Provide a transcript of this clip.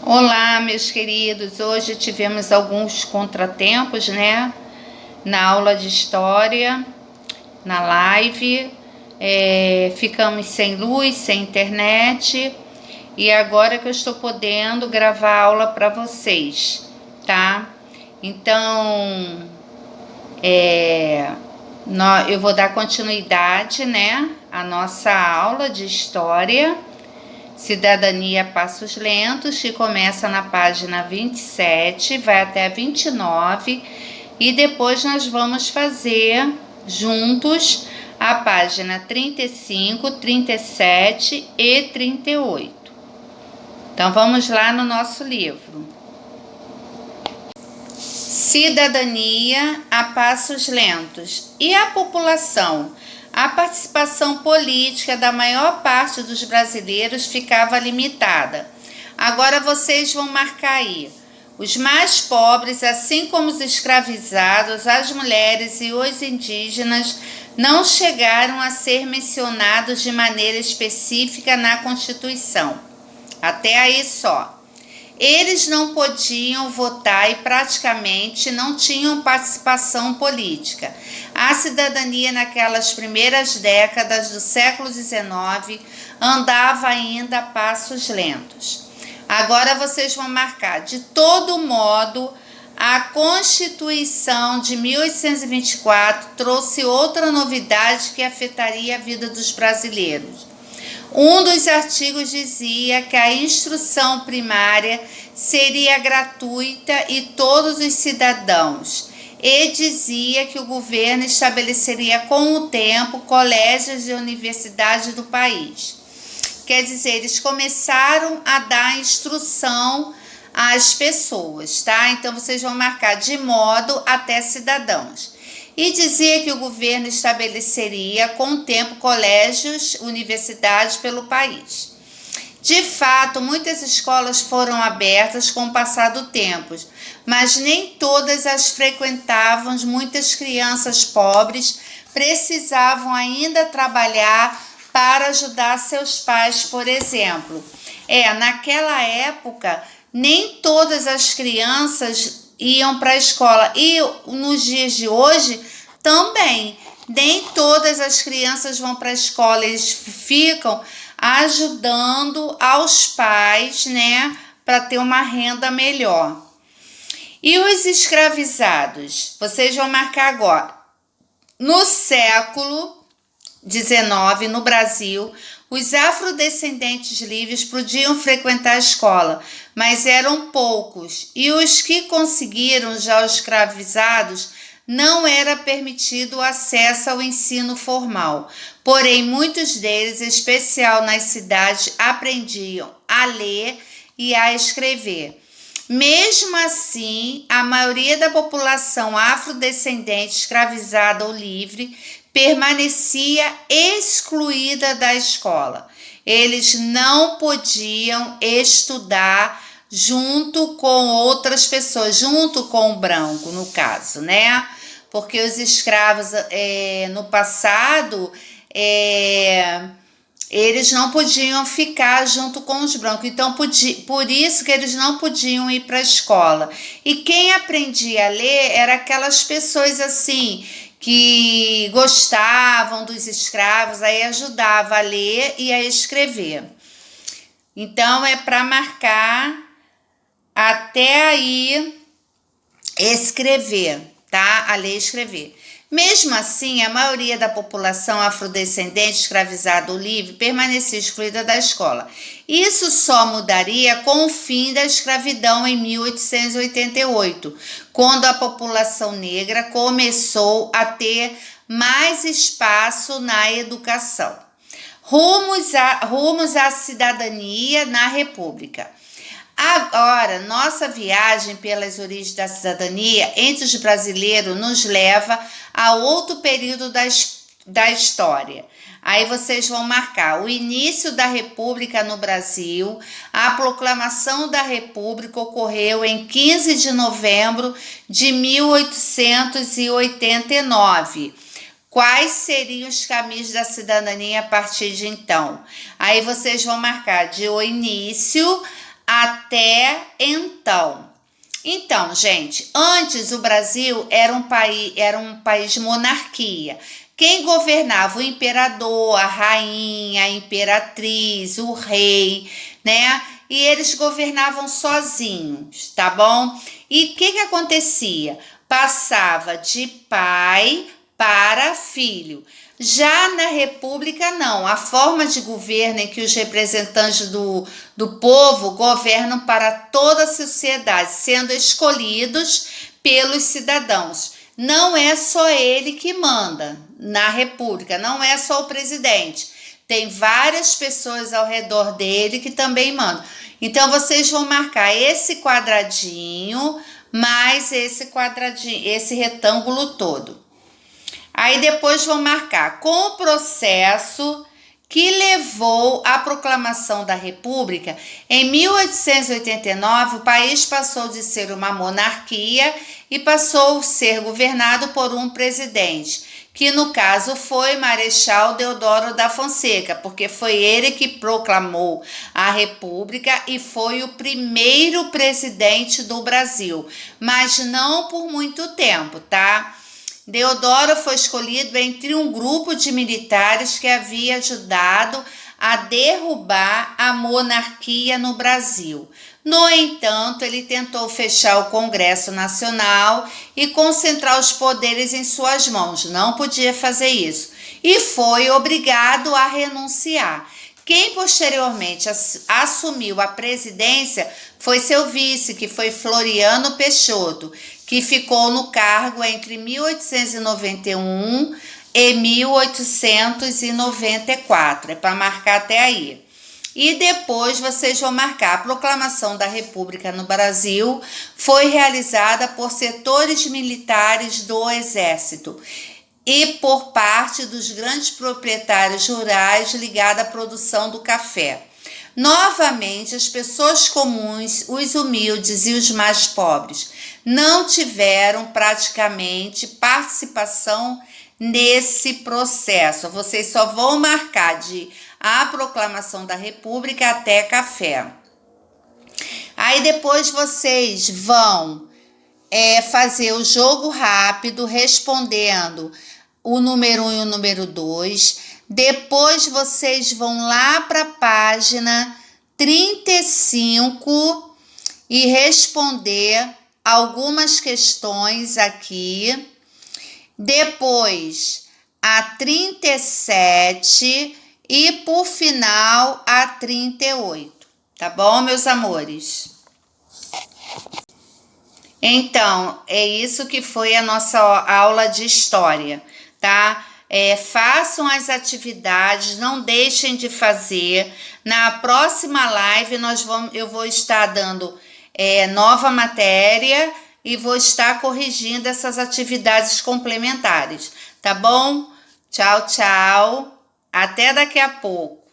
Olá, meus queridos. Hoje tivemos alguns contratempos, né? Na aula de história, na live. Ficamos sem luz, sem internet. E agora que eu estou podendo gravar a aula para vocês, tá? Então, eu vou dar continuidade, né? À nossa aula de história. Cidadania Passos Lentos, que começa na página 27, vai até 29, e depois nós vamos fazer juntos a página 35, 37 e 38. Então vamos lá no nosso livro. Cidadania a Passos Lentos. E a população? A participação política da maior parte dos brasileiros ficava limitada. Agora vocês vão marcar aí. Os mais pobres, assim como os escravizados, as mulheres e os indígenas, não chegaram a ser mencionados de maneira específica na Constituição. Até aí só. Eles não podiam votar e praticamente não tinham participação política. A cidadania naquelas primeiras décadas do século XIX andava ainda a passos lentos. Agora vocês vão marcar. De todo modo, a Constituição de 1824 trouxe outra novidade que afetaria a vida dos brasileiros. Um dos artigos dizia que a instrução primária seria gratuita e todos os cidadãos, e dizia que o governo estabeleceria com o tempo colégios e universidades do país. Quer dizer, eles começaram a dar instrução às pessoas, tá? Então vocês vão marcar de modo até cidadãos. E dizia que o governo estabeleceria com o tempo colégios, universidades pelo país. De fato, muitas escolas foram abertas com o passar do tempo, mas nem todas as frequentavam. Muitas crianças pobres precisavam ainda trabalhar para ajudar seus pais, por exemplo. Naquela época, nem todas as crianças iam para a escola. E nos dias de hoje, também, nem todas as crianças vão para a escola. Eles ficam ajudando aos pais, né, para ter uma renda melhor. E os escravizados? Vocês vão marcar agora. No século XIX, no Brasil, os afrodescendentes livres podiam frequentar a escola, mas eram poucos, e os que conseguiram, já os escravizados, não era permitido o acesso ao ensino formal. Porém, muitos deles, em especial nas cidades, aprendiam a ler e a escrever. Mesmo assim, a maioria da população afrodescendente, escravizada ou livre, permanecia excluída da escola. Eles não podiam estudar junto com outras pessoas, junto com o branco, no caso, né? Porque os escravos, no passado, eles não podiam ficar junto com os brancos. Então, por isso que eles não podiam ir para a escola. E quem aprendia a ler eram aquelas pessoas assim, que gostavam dos escravos, aí ajudava a ler e a escrever. Então, é para marcar até aí escrever, tá? A ler e escrever. Mesmo assim, a maioria da população afrodescendente, escravizada ou livre, permanecia excluída da escola. Isso só mudaria com o fim da escravidão em 1888, quando a população negra começou a ter mais espaço na educação. Rumos à cidadania na República. Agora, nossa viagem pelas origens da cidadania entre os brasileiros nos leva a outro período da história. Aí vocês vão marcar o início da República no Brasil. A proclamação da República ocorreu em 15 de novembro de 1889. Quais seriam os caminhos da cidadania a partir de então? Aí vocês vão marcar de o início até então. Então, gente, antes o Brasil era um país de monarquia. Quem governava? O imperador, a rainha, a imperatriz, o rei, né? E eles governavam sozinhos, tá bom? E o que acontecia? Passava de pai para filho. Já na República, não. A forma de governo em que os representantes do povo governam para toda a sociedade, sendo escolhidos pelos cidadãos. Não é só ele que manda na República, não é só o presidente. Tem várias pessoas ao redor dele que também mandam. Então, vocês vão marcar esse quadradinho mais esse quadradinho, esse retângulo todo. Aí depois vão marcar com o processo que levou à proclamação da República. Em 1889, o país passou de ser uma monarquia e passou a ser governado por um presidente, que no caso foi Marechal Deodoro da Fonseca, porque foi ele que proclamou a República e foi o primeiro presidente do Brasil, mas não por muito tempo, tá? Deodoro foi escolhido entre um grupo de militares que havia ajudado a derrubar a monarquia no Brasil. No entanto, ele tentou fechar o Congresso Nacional e concentrar os poderes em suas mãos. Não podia fazer isso. E foi obrigado a renunciar. Quem posteriormente assumiu a presidência foi seu vice, que foi Floriano Peixoto, que ficou no cargo entre 1891 e 1894. É para marcar até aí. E depois vocês vão marcar a proclamação da República no Brasil. Foi realizada por setores militares do Exército e por parte dos grandes proprietários rurais ligados à produção do café. Novamente, as pessoas comuns, os humildes e os mais pobres não tiveram praticamente participação nesse processo. Vocês só vão marcar de a proclamação da República até café. Aí depois vocês vão fazer o jogo rápido, respondendo o número 1 e o número 2. Depois vocês vão lá para a página 35 e responder algumas questões aqui. Depois a 37 e por final a 38. Tá bom, meus amores? Então, é isso que foi a nossa aula de história, tá? Façam as atividades, não deixem de fazer. Na próxima live eu vou estar dando nova matéria e vou estar corrigindo essas atividades complementares, tá bom? Tchau, tchau. Até daqui a pouco.